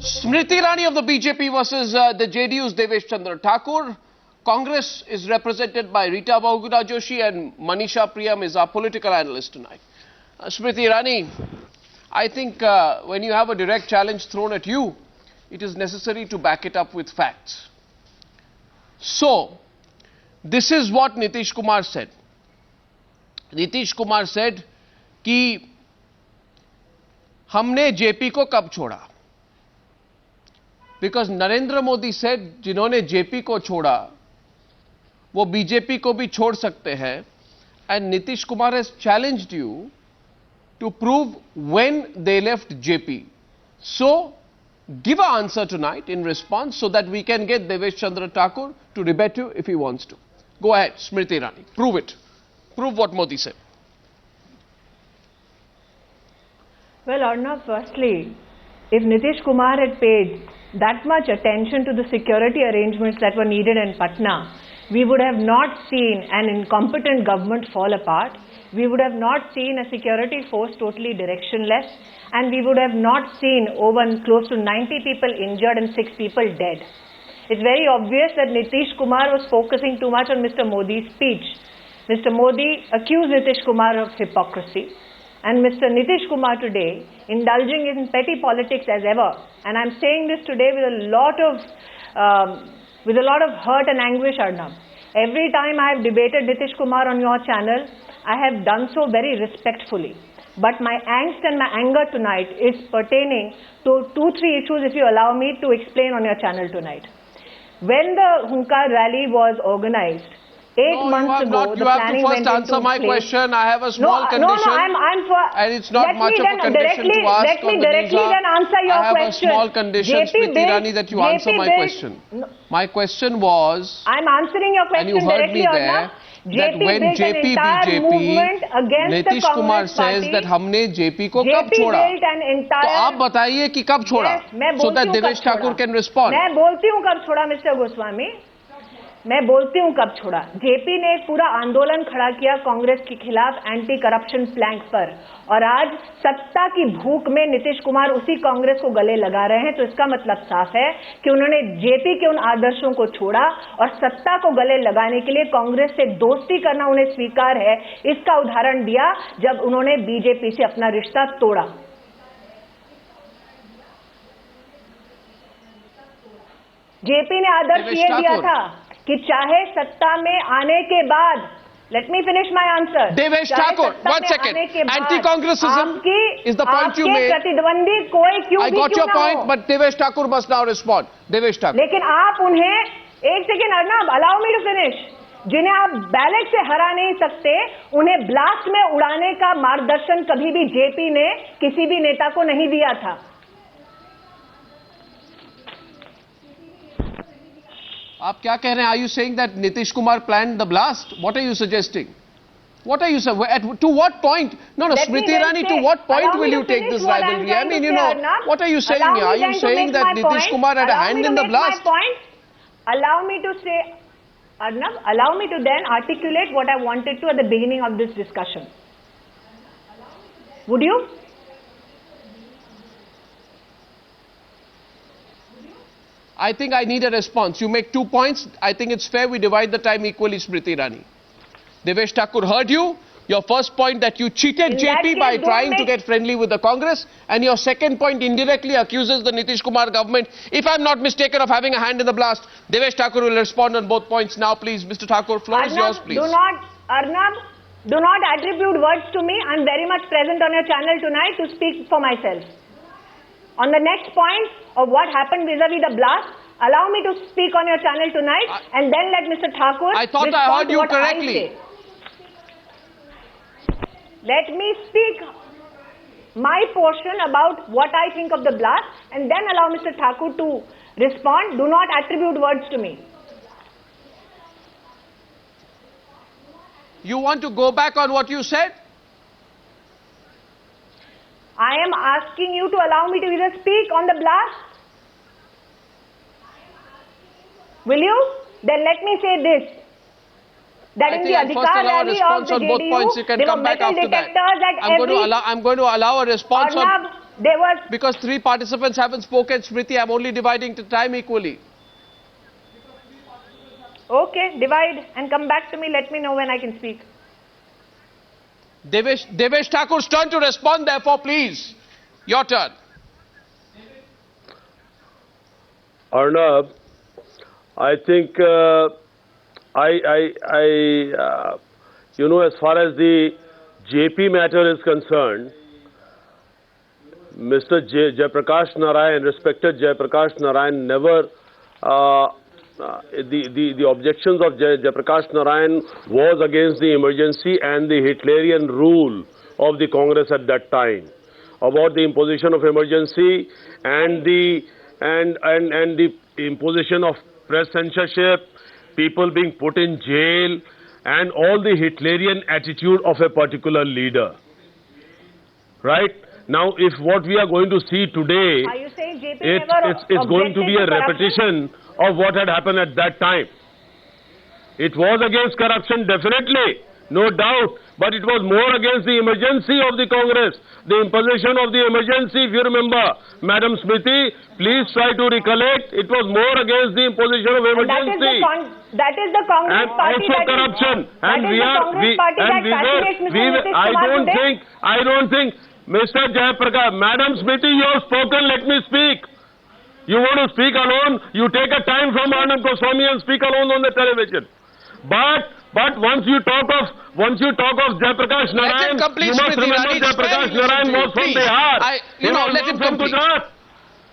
Smriti Irani of the BJP versus the JDU's Devesh Chandra Thakur. Congress is represented by Rita Bahuguna Joshi and Manisha Priyam is our political analyst tonight. Smriti Irani, I think when you have a direct challenge thrown at you, it is necessary to back it up with facts. So, this is what Nitish Kumar said. Nitish Kumar said कि हमने JP को कब छोड़ा? Because Narendra Modi said जिन्होंने JP को छोड़ा वो BJP को भी छोड़ सकते हैं, and Nitish Kumar has challenged you to prove when they left JP. So give an answer tonight in response so that we can get Devesh Chandra Thakur to rebut you if he wants to. Go ahead, Smriti Irani. Prove it. Prove what Modi said. Well, Arnab, firstly, if Nitish Kumar had paid that much attention to the security arrangements that were needed in Patna, we would have not seen an incompetent government fall apart. We would have not seen a security force totally directionless, and we would have not seen over close to 90 people injured and 6 people dead. It's very obvious that Nitish Kumar was focusing too much on Mr. Modi's speech. Mr. Modi accused Nitish Kumar of hypocrisy, and Mr. Nitish Kumar today indulging in petty politics as ever. And I'm saying this today with a lot of hurt and anguish, Arnab. Every time I have debated Nitish Kumar on your channel, I have done so very respectfully. But my angst and my anger tonight is pertaining to 2-3 issues, if you allow me to explain on your channel tonight. When the Hunkar rally was organized, 8 months ago, the planning went into place. You have to first answer my question. I have a small condition. And it's not much of a condition to ask Let me directly then answer your question. I have a small condition, Smriti Irani, that you answer my question. My question was, I'm answering your question directly, Arnab. That when JP BJP, Nitish Kumar says that हमने JP को कब छोड़ा? तो आप बताइए कि कब छोड़ा? So that Devesh Thakur can respond. मैं बोलती हूँ कब छोड़ा, मिस्टर गोस्वामी. मैं बोलती हूँ कब छोड़ा. जेपी ने एक पूरा आंदोलन खड़ा किया कांग्रेस के खिलाफ एंटी करप्शन प्लैंक पर, और आज सत्ता की भूख में नीतीश कुमार उसी कांग्रेस को गले लगा रहे हैं. तो इसका मतलब साफ है कि उन्होंने जेपी के उन आदर्शों को छोड़ा और सत्ता को गले लगाने के लिए कांग्रेस से दोस्ती करना उन्हें स्वीकार है. इसका उदाहरण दिया जब उन्होंने बीजेपी से अपना रिश्ता तोड़ा. जेपी ने आदर्श ये दिया था कि चाहे सत्ता में आने के बाद, let me finish my answer. Devesh Thakur, 1 second. Anti-Congressism is the point you made. प्रतिद्वंदी कोई क्यों I got your point, but Devesh Thakur must now respond. Devesh Thakur. लेकिन आप उन्हें, एक second Arnab, allow me to finish. जिन्हें आप ballot से हरा नहीं सकते, उन्हें ब्लास्ट में उड़ाने का मार्गदर्शन कभी भी जेपी ने किसी भी नेता को नहीं दिया था. आप क्या कह रहे हैं? Are you saying that Nitish Kumar planned the blast? What are you suggesting? What are you saying? To what point? No, Smriti Irani, to what point will you take this rivalry? I mean, what are you saying here? Are you saying that Nitish Kumar had a hand in the blast? Allow me to say, Arnab, allow me to then articulate what I wanted to at the beginning of this discussion. Would you? I think I need a response. You make 2 points. I think it's fair we divide the time equally, Smriti Irani. Devesh Thakur heard you. Your first point that you cheated JP by trying to get friendly with the Congress. And your second point indirectly accuses the Nitish Kumar government, if I'm not mistaken, of having a hand in the blast. Devesh Thakur will respond on both points now, please. Mr. Thakur, floor is yours, please. Arnab, do not attribute words to me. I'm very much present on your channel tonight to speak for myself. On the next point of what happened vis-a-vis the blast, allow me to speak on your channel tonight and then let Mr. Thakur I thought I heard you correctly. Let me speak my portion about what I think of the blast and then allow Mr. Thakur to respond. Do not attribute words to me. You want to go back on what you said? I am asking you to allow me to either speak on the blast. Will you? Then let me say this. That in the Adhikar rally of the JDU, both points. You can there come were back metal after that. detectors at I'm going to allow a response on... There was... Because 3 participants haven't spoken, Smriti, I'm only dividing the time equally. Okay, divide and come back to me. Let me know when I can speak. Devesh Thakur's turn to respond, therefore, please. Your turn. Arnab, I think, you know, as far as the JP matter is concerned, Mr. Jayaprakash Narayan, respected Jayaprakash Narayan, never, the objections of Jayaprakash Narayan was against the emergency and the Hitlerian rule of the Congress at that time, about the imposition of emergency and the imposition of press censorship, people being put in jail, and all the Hitlerian attitude of a particular leader. Right? Now, if what we are going to see today, Are you saying JP it's going to be a repetition of what had happened at that time. It was against corruption, definitely, no doubt, but it was more against the emergency of the Congress, the imposition of the emergency. If you remember, Madam Smriti, please try to recollect, it was more against the imposition of emergency. That is the Congress and party also corruption. I don't think, Mr. Jayaprakash, Madam Smriti, you have spoken, let me speak. You want to speak alone, you take a time from Arnab Goswami and speak alone on the television. But once you talk of Jayaprakash Narayan, you must remember Jayaprakash Narayan was from Bihar. Let him from complete. Gujarat.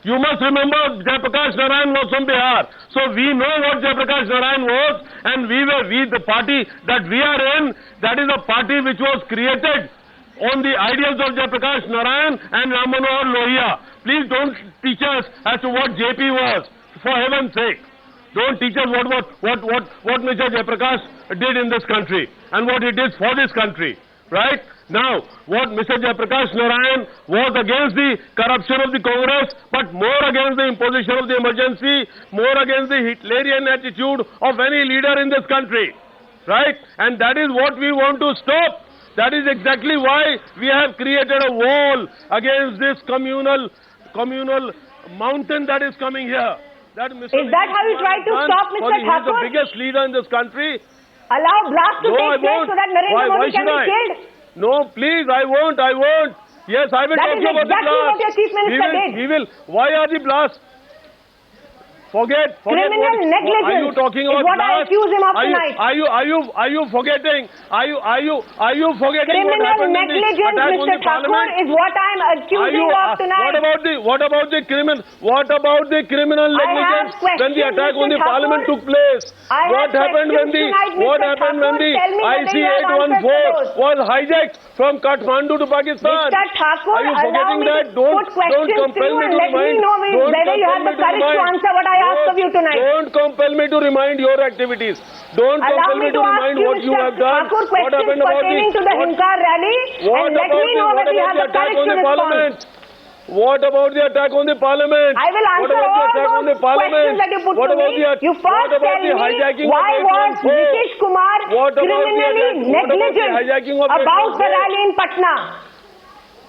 You must remember Jayaprakash Narayan was from Bihar. So we know what Jayaprakash Narayan was, and the party that we are in, that is a party which was created on the ideals of Jayaprakash Narayan and Ram Manohar Lohia. Please don't teach us as to what JP was, for heaven's sake. Don't teach us what Mr. Jayaprakash did in this country and what he did for this country. Right? Now, what Mr. Jayaprakash Narayan was against the corruption of the Congress, but more against the imposition of the emergency, more against the Hitlerian attitude of any leader in this country. Right? And that is what we want to stop. That is exactly why we have created a wall against this communal mountain that is coming here. Is that how you try to stop Mr. Thakur? He is the biggest leader in this country. Allow blast to take place so that Narendra Modi can be killed? No, please, I won't. Yes, I will talk about the blast. That is exactly what your Chief Minister did. Why are the blasts? Forget criminal negligence. Are you talking about is what I accuse him of tonight. Are you forgetting? Are you forgetting what happened in the attack on the Parliament? Is what I am accusing of tonight. What about the criminal negligence when the attack on the Parliament took place? What happened when the IC 814 was hijacked from Kathmandu to Pakistan? Mr. Thakur, are you forgetting that? Don't compel me to let me know whether you have the courage to answer what I asked of you tonight. Don't compel me to remind your activities. Don't compel me to remind what you have done. What happened about the Hinkar rally? And let me know whether you have the courage to respond. What about the attack on the Parliament? I will answer all those questions that you put to me. You first tell me why was Nitish Kumar criminally negligent about the rally in Patna?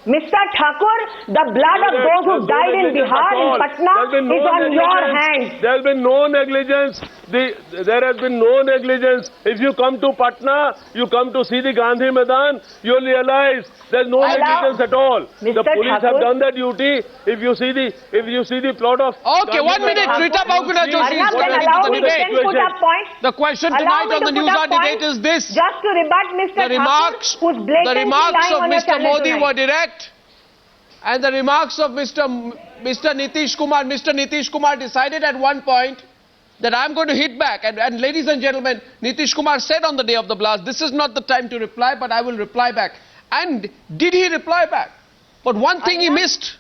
Mr. Thakur, the blood of those who died in Bihar, in Patna, is on your hands. There has been no negligence. There has been no negligence. If you come to Patna, you come to see the Gandhi Maidan, you'll realize there's no negligence at all. The police have done their duty. If you see the plot of... Okay, 1 minute. Rita Bahuguna Joshi is going into the debate. The question tonight on the Newshour debate is this. Just to rebut Mr. Thakur, who's blatantly lying on your channel Modi tonight. were direct, and the remarks of Mr. Nitish Kumar. Mr. Nitish Kumar decided at one point that I'm going to hit back. And ladies and gentlemen, Nitish Kumar said on the day of the blast, this is not the time to reply, but I will reply back. And did he reply back? But one thing he missed.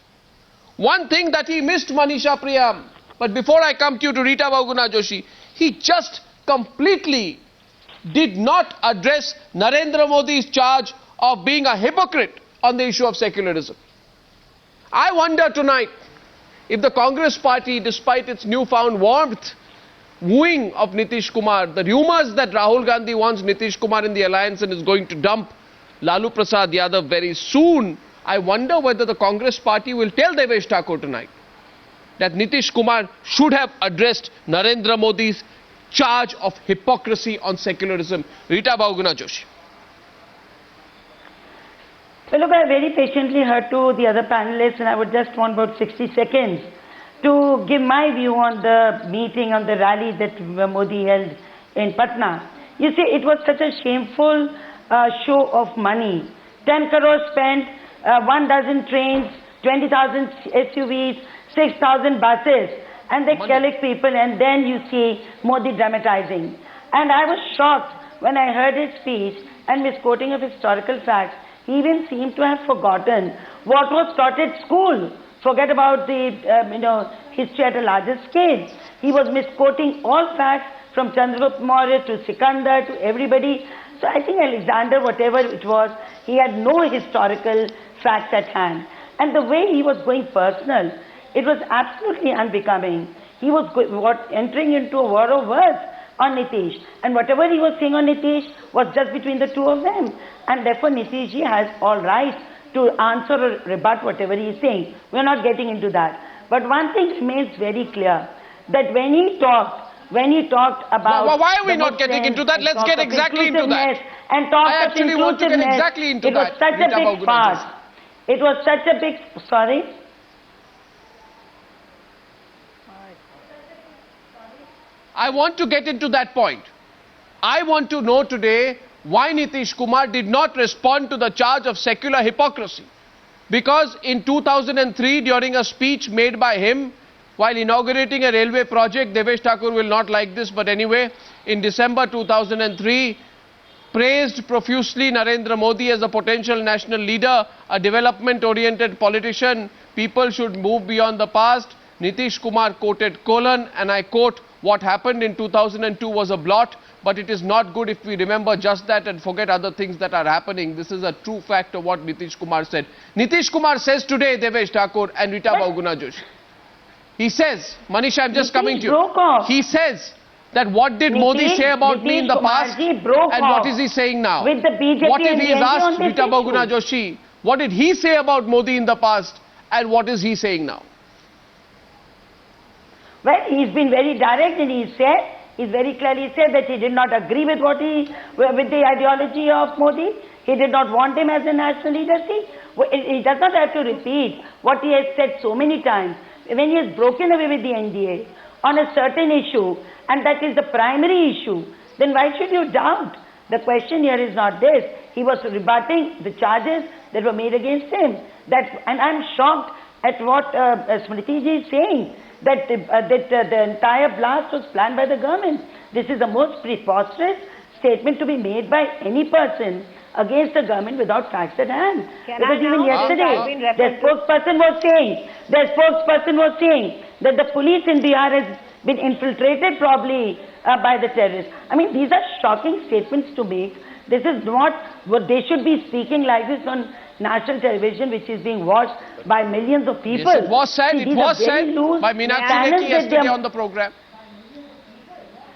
One thing that he missed, Manisha Priyam. But before I come to you, to Rita Bahuguna Joshi, he just completely did not address Narendra Modi's charge of being a hypocrite on the issue of secularism. I wonder tonight if the Congress party, despite its newfound warmth, wooing of Nitish Kumar, the rumours that Rahul Gandhi wants Nitish Kumar in the alliance and is going to dump Lalu Prasad Yadav very soon, I wonder whether the Congress party will tell Devesh Thakur tonight that Nitish Kumar should have addressed Narendra Modi's charge of hypocrisy on secularism. Rita Bahuguna Joshi. Well, look, I very patiently heard to the other panelists, and I would just want about 60 seconds to give my view on the meeting, on the rally that Modi held in Patna. You see, it was such a shameful show of money. 10 crores spent, 1 dozen trains, 20,000 SUVs, 6,000 buses, and they collect people, and then you see Modi dramatizing. And I was shocked when I heard his speech and misquoting of historical facts. He even seemed to have forgotten what was taught at school. Forget about the history at a larger scale. He was misquoting all facts from Chandragupta Maurya to Sikandar to everybody. So I think Alexander, whatever it was, he had no historical facts at hand. And the way he was going personal, it was absolutely unbecoming. He was entering into a war of words on Nitish. And whatever he was saying on Nitish was just between the two of them. And therefore Nitish ji has all right to answer or rebut whatever he is saying. We are not getting into that. But one thing remains very clear, that when he talked about... Why are we not getting into that? Let's get exactly into that. And talk I actually want to get exactly into that. It was such a big farce. It was such a big... Sorry? I want to get into that point. I want to know today why Nitish Kumar did not respond to the charge of secular hypocrisy. Because in 2003, during a speech made by him while inaugurating a railway project, Devesh Thakur will not like this, but anyway, in December 2003, praised profusely Narendra Modi as a potential national leader, a development-oriented politician. People should move beyond the past. Nitish Kumar quoted colon, and I quote, "What happened in 2002 was a blot, but it is not good if we remember just that and forget other things that are happening." This is a true fact of what Nitish Kumar said. Nitish Kumar says today, Devesh Thakur and Rita Bahuguna Joshi. He says, Manisha, I'm just coming to you. He says that what did Modi say about me in the past and what is he saying now? With the BJP what if he is asked Rita Bahuguna Joshi, what did he say about Modi in the past and what is he saying now? Well, he's been very direct, and he's very clearly said that he did not agree with with the ideology of Modi. He did not want him as a national leader. See, he does not have to repeat what he has said so many times. When he has broken away with the NDA on a certain issue, and that is the primary issue, then why should you doubt? The question here is not this. He was rebutting the charges that were made against him. And I'm shocked at what Smriti ji is saying. That the entire blast was planned by the government. This is the most preposterous statement to be made by any person against the government without facts at hand. Because even yesterday, the spokesperson was saying that the police in Bihar has been infiltrated probably by the terrorists. I mean, these are shocking statements to make. This is not what they should be speaking like this on national television, which is being watched by millions of people. Yes, it was said, by Meenakshi Lekhi yesterday on the program.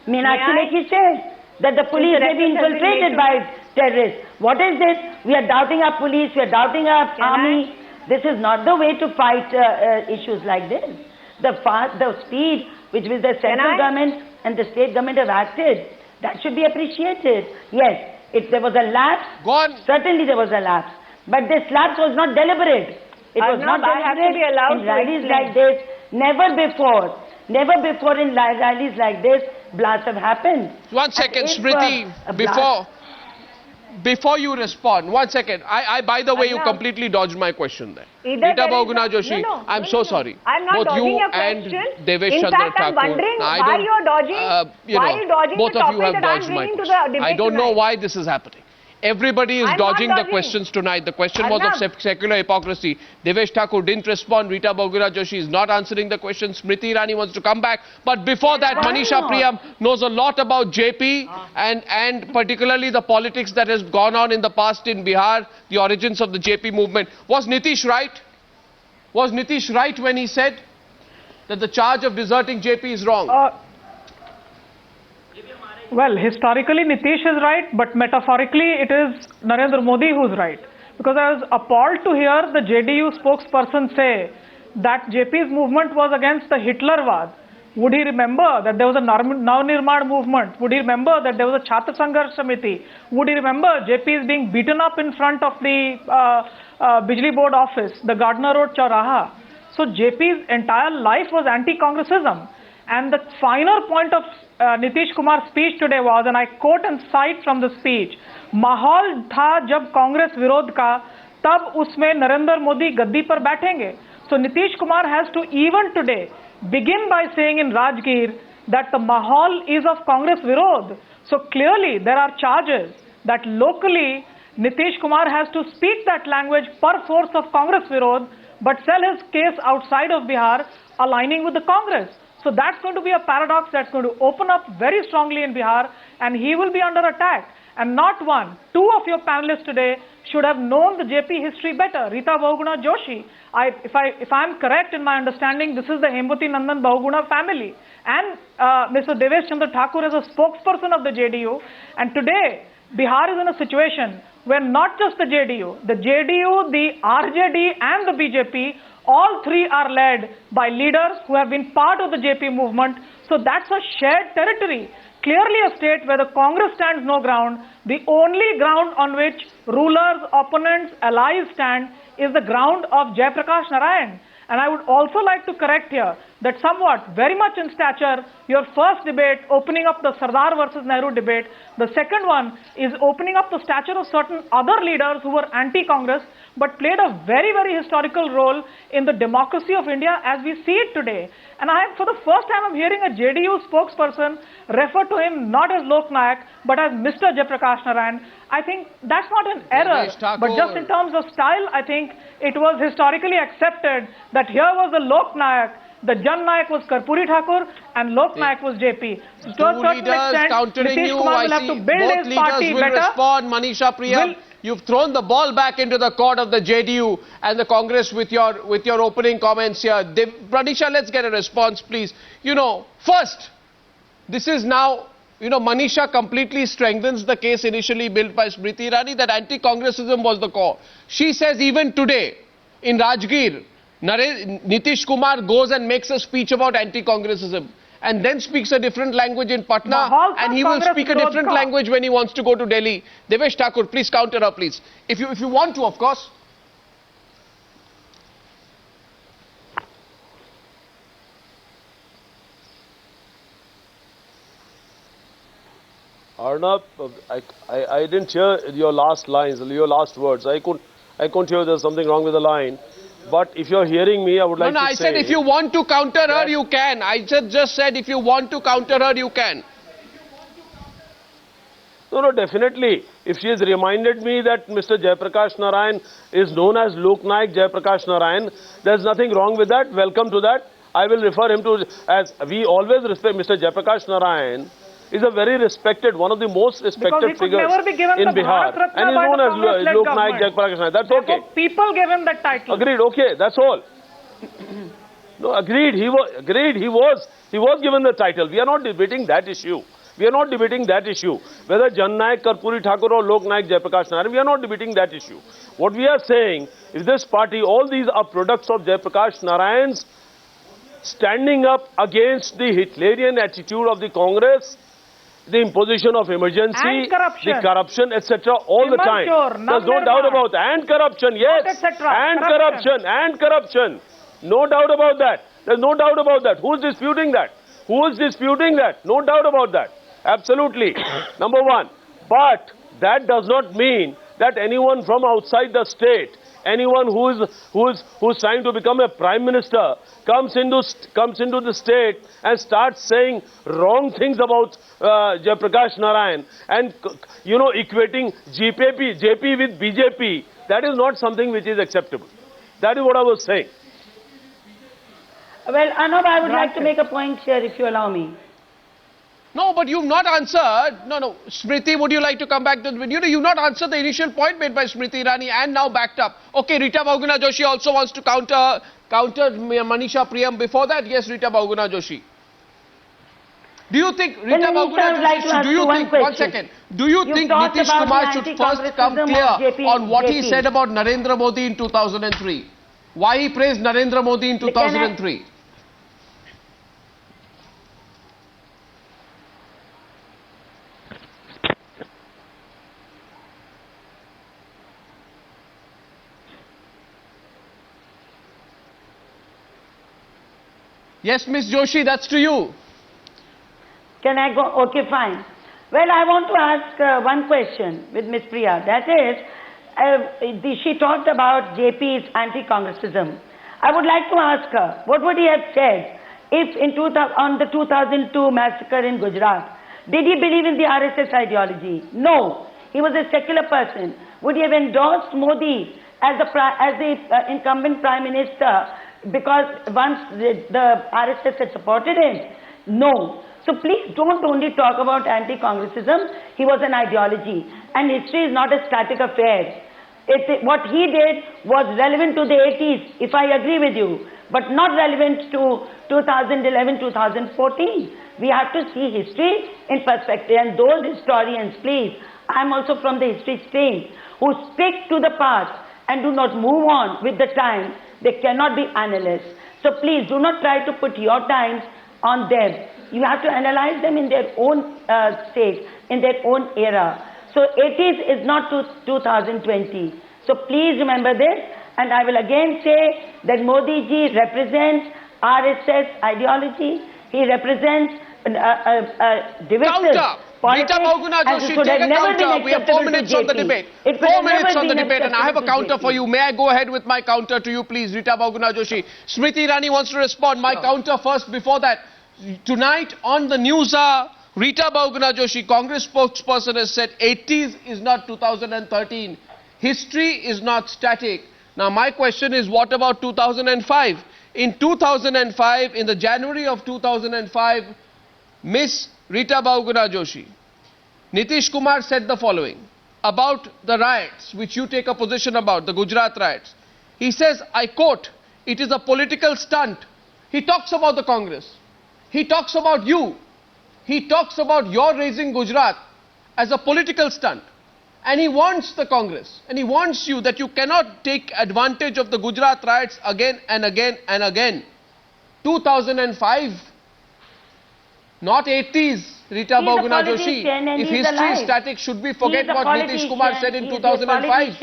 Meenakshi Lekhi said that the police may be infiltrated by terrorists. What is this? We are doubting our police, we are doubting our army. This is not the way to fight issues like this. The speed which the central government and the state government have acted, that should be appreciated. Yes, if there was a lapse, certainly there was a lapse. But this lapse was not deliberate. It was not deliberate in rallies like this. Never before in rallies like this, blasts have happened. 1 second, Smriti, before you respond, 1 second. By the way, you completely dodged my question there. Rita Bahuguna Joshi, I'm so sorry. I'm not both dodging you your and question. Devesh Chandra Thakur. I'm wondering why you're dodging, why you're dodging both the of you topic have that I'm dodged my bringing to question. the debate I don't know tonight. why this is happening. Everybody is dodging the questions tonight. The question was of secular hypocrisy. Devesh Thakur didn't respond. Rita Bahuguna Joshi is not answering the question. Smriti Irani wants to come back. But before that, Manisha Priyam knows a lot about JP and particularly the politics that has gone on in the past in Bihar, the origins of the JP movement. Was Nitish right? Was Nitish right when he said that the charge of deserting JP is wrong? Well, historically Nitish is right, but metaphorically it is Narendra Modi who's right. because I was appalled to hear the JDU spokesperson say that JP's movement was against the Hitlerwad. Would he remember that there was a Navnirman movement? Would he remember that there was a Chhatra Sangharsh Samiti? Would he remember JP is being beaten up in front of the Bijli Board office, the Gardner Road Chauraha? So JP's entire life was anti-Congressism. And the finer point of Nitish Kumar's speech today was, and I quote and cite from the speech, "Mahal tha jab Congress virod ka, tab usme Narendra Modi gaddi par baithenge." So Nitish Kumar has to even today begin by saying in Rajgir that the mahal is of Congress virod. So clearly there are charges that locally Nitish Kumar has to speak that language per force of Congress virod, but sell his case outside of Bihar aligning with the Congress. So that's going to be a paradox that's going to open up very strongly in Bihar, and he will be under attack. And not one, two of your panelists today should have known the JP history better. Rita Bahuguna Joshi, if I'm correct in my understanding, this is the Hemvati Nandan Bahuguna family. And Mr. Devesh Chandra Thakur is a spokesperson of the JDU. And today, Bihar is in a situation where not just the JDU, the RJD and the BJP, all three are led by leaders who have been part of the JP movement. So that's a shared territory. Clearly a state where the Congress stands no ground. The only ground on which rulers, opponents, allies stand is the ground of Jayaprakash Narayan. And I would also like to correct here that somewhat, very much in stature, your first debate opening up the Sardar versus Nehru debate, the second one is opening up the stature of certain other leaders who were anti-Congress but played a very, very historical role in the democracy of India as we see it today. And for the first time, I'm hearing a JDU spokesperson refer to him not as Lok Nayak but as Mr. Jayaprakash Narayan. I think that's not an error, but just in terms of style, I think it was historically accepted that here was the Lok Nayak, the Jan Nayak was Karpuri Thakur, and Lok Nayak was JP. So to a certain extent, Nitish Kumar will have to build his party better. Respond. Manisha Priyam, you've thrown the ball back into the court of the JDU and the Congress with your opening comments here. Manisha, let's get a response, please. First, this is now, Manisha completely strengthens the case initially built by Smriti Irani that anti-Congressism was the core. She says even today in Rajgir, Nitish Kumar goes and makes a speech about anti-Congressism and then speaks a different language in Patna, and he will speak a different language when he wants to go to Delhi. Devesh Thakur, please counter her, please. If you want to, of course. Arnab, I didn't hear your last lines, your last words. I couldn't hear there's something wrong with the line. But if you're hearing me, I would like to say... No, I said if you want to counter her, you can. I just said if you want to counter her, you can. No, definitely. If she has reminded me that Mr. Jayaprakash Narayan is known as Lok Nayak Jayaprakash Narayan, there's nothing wrong with that. Welcome to that. I will refer him to, as we always respect Mr. Jayaprakash Narayan, is a very respected, one of the most respected figures in Bihar. And is known as Lok Nayak Jayaprakash Narayan. That's okay. People gave him that title. Agreed, okay, that's all. No, agreed, he was given the title. We are not debating that issue. We are not debating that issue. Whether Jan Nayak, Karpuri Thakur or Lok Nayak Jayaprakash Narayan, we are not debating that issue. What we are saying is this party, all these are products of Jayaprakash Narayan's standing up against the Hitlerian attitude of the Congress, the imposition of emergency, the corruption, etc. all the time. There's no doubt about that. And corruption, yes. And corruption. No doubt about that. There's no doubt about that. Who's disputing that? Who is disputing that? No doubt about that. Absolutely. Number one. But that does not mean that anyone from outside the state, anyone who's trying to become a prime minister, comes into the state and starts saying wrong things about Jayaprakash Narayan and equating JP with BJP. That is not something which is acceptable. That is what I was saying. Well, Arnab, I would like to make a point here, if you allow me. No, but you've not answered. No. Smriti, would you like to come back to the video? You've not answered the initial point made by Smriti Irani and now backed up. Okay, Rita Bahuguna Joshi also wants to counter Manisha Priyam. Before that, yes, Rita Bahuguna Joshi. Do you think Rita Bahuguna Joshi, do you think, one second, do you think Nitish Kumar should first come clear on what he said about Narendra Modi in 2003? Why he praised Narendra Modi in 2003? Yes, Miss Joshi, that's to you. Can I go? Okay, fine. Well, I want to ask one question with Ms. Priya. That is, she talked about JP's anti-Congressism. I would like to ask her, what would he have said if on the 2002 massacre in Gujarat, did he believe in the RSS ideology? No. He was a secular person. Would he have endorsed Modi as the incumbent Prime Minister because once the RSS had supported him? No. So please don't only talk about anti-Congressism. He was an ideology. And history is not a static affair. What he did was relevant to the 80s, if I agree with you, but not relevant to 2011, 2014. We have to see history in perspective. And those historians, please, I'm also from the history stream, who stick to the past and do not move on with the time, they cannot be analysts. So please do not try to put your times on them. You have to analyze them in their own state, in their own era. So 80s is not 2020. So please remember this. And I will again say that Modi ji represents RSS ideology. He represents divisive Rita Bahuguna Joshi, take a counter. We have 4 minutes on the debate. 4 minutes on the debate, and I have a counter for you. May I go ahead with my counter to you, please, Rita Bahuguna Joshi? Smriti Irani wants to respond. My counter first before that. Tonight on the Newshour, Rita Bahuguna Joshi, Congress spokesperson, has said 80s is not 2013. History is not static. Now my question is, what about 2005? In 2005, in the January of 2005, Miss Rita Bahuguna Joshi, Nitish Kumar said the following about the riots, which you take a position about, the Gujarat riots. He says, I quote, "It is a political stunt." He talks about the Congress. He talks about you. He talks about your raising Gujarat as a political stunt. And he wants the Congress. And he wants you that you cannot take advantage of the Gujarat riots again and again and again. 2005. Not 80s, Rita Bahuguna Joshi. If history is static, should we forget what Nitish Kumar said in 2005?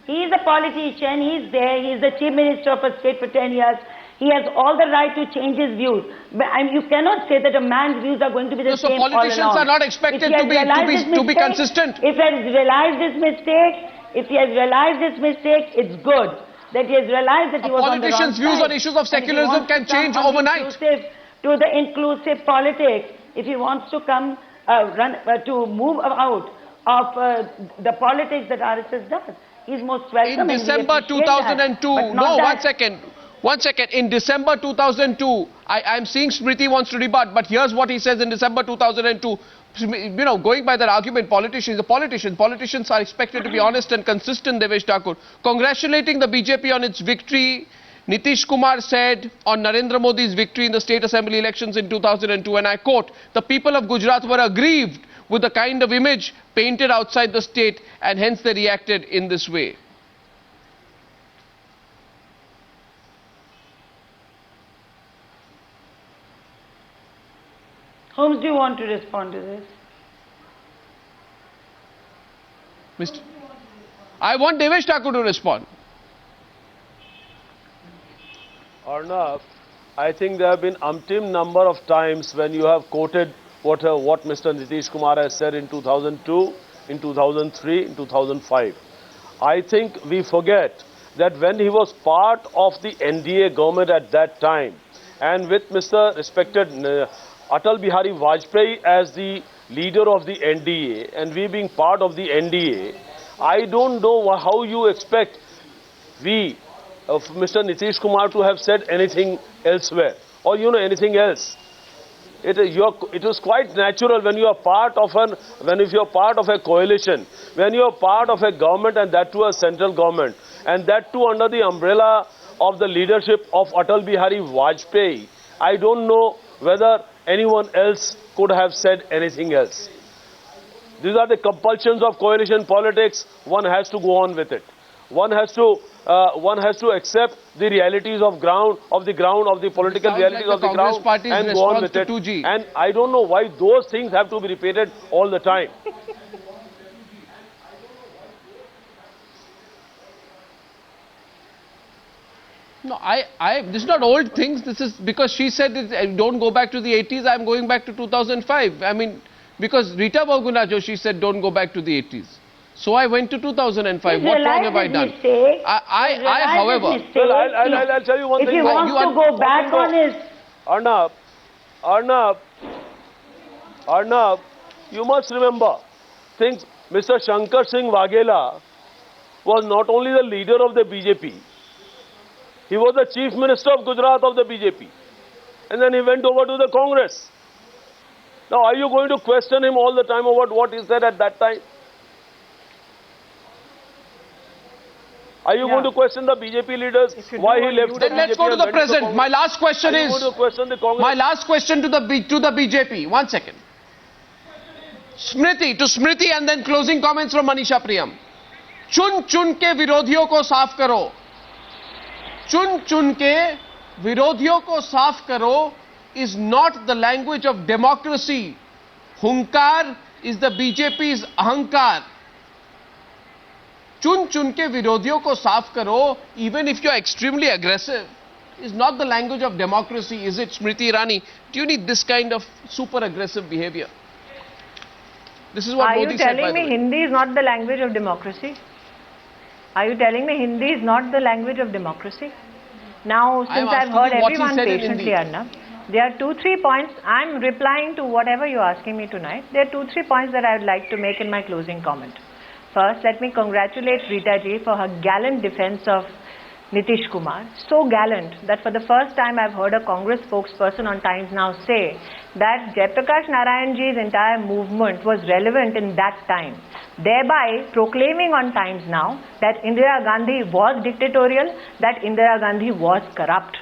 He is a politician. He is there. He is the Chief Minister of a state for 10 years. He has all the right to change his views. But you cannot say that a man's views are going to be the same all along. So politicians are not expected to be consistent. If he has realized his mistake, it's good. That he has realized that he was on the wrong side. Politicians' views on issues of secularism can change overnight. To the inclusive politics, if he wants to come to move out of the politics that RSS does, he's most welcome. In December 2002, no, one second. In December 2002, I'm seeing Smriti wants to rebut, but here's what he says in December 2002. You know, going by that argument, politicians are expected to be honest and consistent, Devesh Thakur. Congratulating the BJP on its victory, Nitish Kumar said on Narendra Modi's victory in the state assembly elections in 2002, and I quote, "The people of Gujarat were aggrieved with the kind of image painted outside the state, and hence they reacted in this way." Holmes, do you want to respond to this? I want Devesh Thakur to respond. Arnab, I think there have been umpteen number of times when you have quoted what Mr. Nitish Kumar has said in 2002, in 2003, in 2005. I think we forget that when he was part of the NDA government at that time, and with Mr. respected Atal Bihari Vajpayee as the leader of the NDA, and we being part of the NDA, I don't know how you expect of Mr. Nitish Kumar to have said anything elsewhere, or anything else. It was quite natural when you are part of if you are part of a coalition, when you are part of a government, and that too a central government, and that too under the umbrella of the leadership of Atal Bihari Vajpayee. I don't know whether anyone else could have said anything else. These are the compulsions of coalition politics. One has to go on with it. One has to accept the realities of the political realities of the ground and go on with it. And I don't know why those things have to be repeated all the time. No, this is not old things. This is because she said, don't go back to the 80s. I'm going back to 2005. I mean, because Rita Bahuguna Joshi said, don't go back to the 80s. So I went to 2005. What wrong have I done? However, well, I'll tell you one thing. If he wants to go back on his... Arnab, you must remember, Mr. Shankar Singh Waghela was not only the leader of the BJP, he was the Chief Minister of Gujarat of the BJP. And then he went over to the Congress. Now, are you going to question him all the time about what he said at that time? Are you going to question the BJP leaders why he left? Then let's go to the present. My last question is... My last question to the BJP. 1 second. Smriti and then closing comments from Manisha Priyam. चुन चुन के विरोधियों को साफ करो. चुन चुन के विरोधियों को साफ करो is not the language of democracy. Hunkar is the BJP's ahankar. चुन चुन के विरोधियों को साफ करो, even if you are extremely aggressive, is not the language of democracy, is it, Smriti Irani? Do you need this kind of super aggressive behavior? This is what Modi said, by the way. Are you telling me Hindi is not the language of democracy? Are you telling me Hindi is not the language of democracy? Now, since I've heard everyone patiently, Arnab, there are 2-3 points. I'm replying to whatever you're asking me tonight. There are 2-3 points that I would like to make in my closing comment. First, let me congratulate Rita ji for her gallant defense of Nitish Kumar. So gallant that for the first time I've heard a Congress spokesperson on Times Now say that Jayaprakash Narayan ji's entire movement was relevant in that time, thereby proclaiming on Times Now that Indira Gandhi was dictatorial, that Indira Gandhi was corrupt.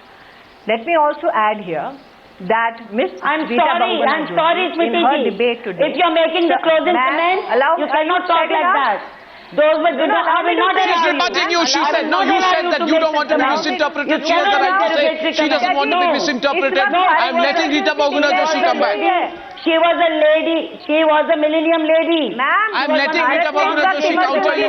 Let me also add here that Miss Rita Bahuguna Joshi, in her debate today, if you're making the closing comment, you cannot talk like that. Those were good. I will not She's rebutting you. She said, no, you said that you don't want to be misinterpreted. She has the right to say she doesn't want to be misinterpreted. I'm letting Rita Bahuguna Joshi come back. She was a lady. She was a millennium lady. I'm letting Rita Bahuguna Joshi counter you.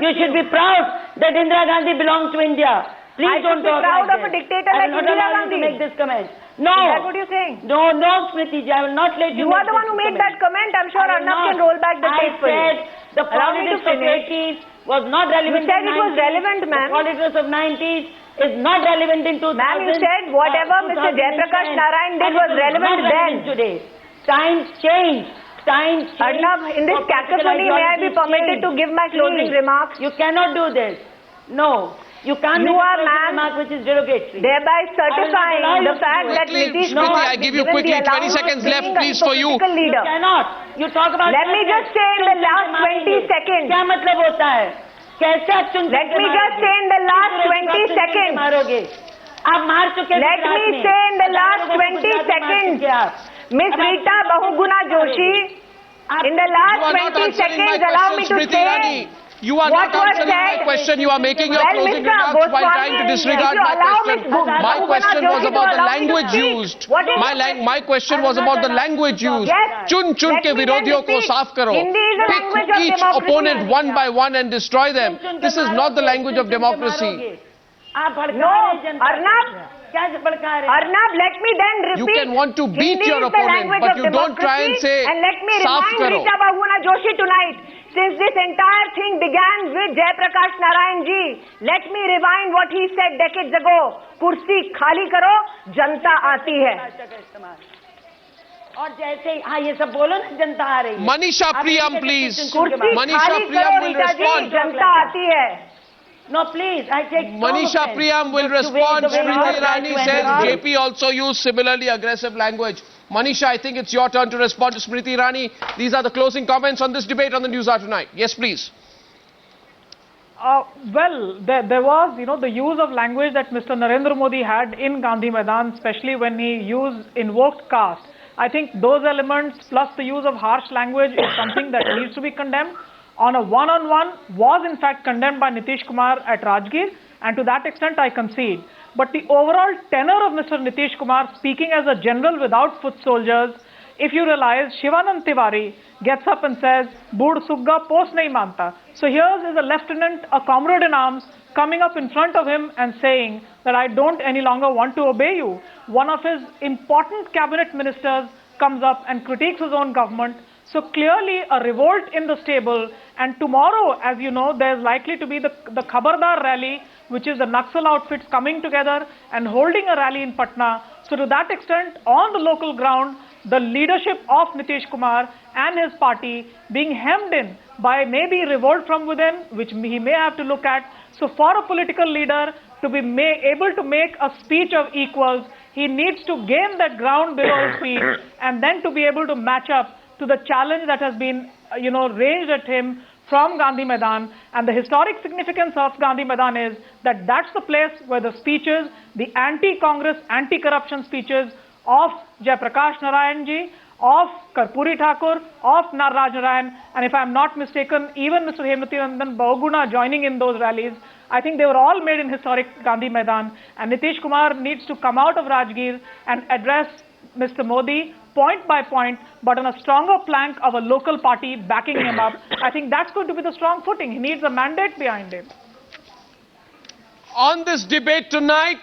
You should be proud that Indira Gandhi belongs to India. Please don't talk proud of a dictator like Indira Gandhi. To make this comment. No. Is that what you're saying? No, Smriti ji, I will not let you. You are the one who made that comment. I'm sure Arnab can roll back the tape for you. I said the politics of 80s was not relevant. You said it was relevant, ma'am. The politics of 90s is not relevant in 2000. Ma'am, you said whatever Mr. Jayaprakash Narayan did was relevant then. Today. Times change. Times change. Arnab, in this cacophony, may I be permitted to give my closing remarks? You cannot do this. No. You can't make a remark which is derogatory. Thereby certifying the fact that Nitish Kumar I give you quickly 20 seconds left, please, for you. You cannot. You talk about... Let me just say in the last 20 seconds. क्या मतलब होता है? कैसे आप चुन... Let me just say in the last 20 seconds. मारोगे. आप मार चुके हैं. Let me say in the last 20 seconds. Miss Rita Bahuguna Joshi, in the last 20 seconds, allow me to say... You are not answering my question. You are making your closing remarks while trying to disregard my question. My question was about the language used. My question was about the language used. Chun chun ke virodhiyon ko saaf karo. Pick each opponent one by one and destroy them. This is not the language of democracy. No, Arnab, let me then repeat. You can want to beat your opponent, but you don't try and say and let me remind Rita Bahuguna Joshi tonight. Since this entire thing began with Jayaprakash Narayan ji, let me rewind what he said decades ago. Kursi khali karo, janta aati hai. और जैसे हाँ ये सब बोलो ना जनता आ रही है. Manisha Priyam, please. Manisha Priyam will respond. जनता आती है. No, please, I take Manisha Priyam will respond. Smriti Irani says JP also used similarly aggressive language. Manisha, I think it's your turn to respond to Smriti Irani. These are the closing comments on this debate on the Newshour tonight. Yes, please. Well, there was, the use of language that Mr. Narendra Modi had in Gandhi Maidan, especially when he invoked caste. I think those elements plus the use of harsh language is something that needs to be condemned. On a one-on-one was in fact condemned by Nitish Kumar at Rajgir, and to that extent I concede. But the overall tenor of Mr. Nitish Kumar speaking as a general without foot soldiers, if you realize, Shivanand Tiwari gets up and says, Bood Sugga post nahi manta. So here's is a lieutenant, a comrade in arms, coming up in front of him and saying that I don't any longer want to obey you. One of his important cabinet ministers comes up and critiques his own government. So clearly a revolt in the stable, and tomorrow, as you know, there's likely to be the Khabardar rally, which is the Naxal outfits coming together and holding a rally in Patna. So to that extent, on the local ground, the leadership of Nitish Kumar and his party being hemmed in by maybe revolt from within, which he may have to look at. So for a political leader to be able to make a speech of equals, he needs to gain that ground below his feet and then to be able to match up to the challenge that has been, ranged at him from Gandhi Maidan. And the historic significance of Gandhi Maidan is that that's the place where the speeches, the anti-Congress, anti-corruption speeches of Jayaprakash Narayan ji, of Karpuri Thakur, of Raj Narayan, and if I am not mistaken, even Mr. Rita Bahuguna joining in those rallies, I think they were all made in historic Gandhi Maidan. And Nitish Kumar needs to come out of Rajgir and address Mr. Modi point by point, but on a stronger plank of a local party backing him up. I think that's going to be the strong footing. He needs a mandate behind him. On this debate tonight,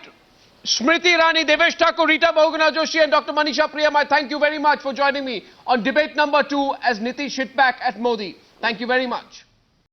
Smriti Irani, Devesh Thakur, Rita Bahuguna Joshi and Dr Manisha Priyam, I thank you very much for joining me on debate number 2 as Nitish hit back at Modi. Thank you very much.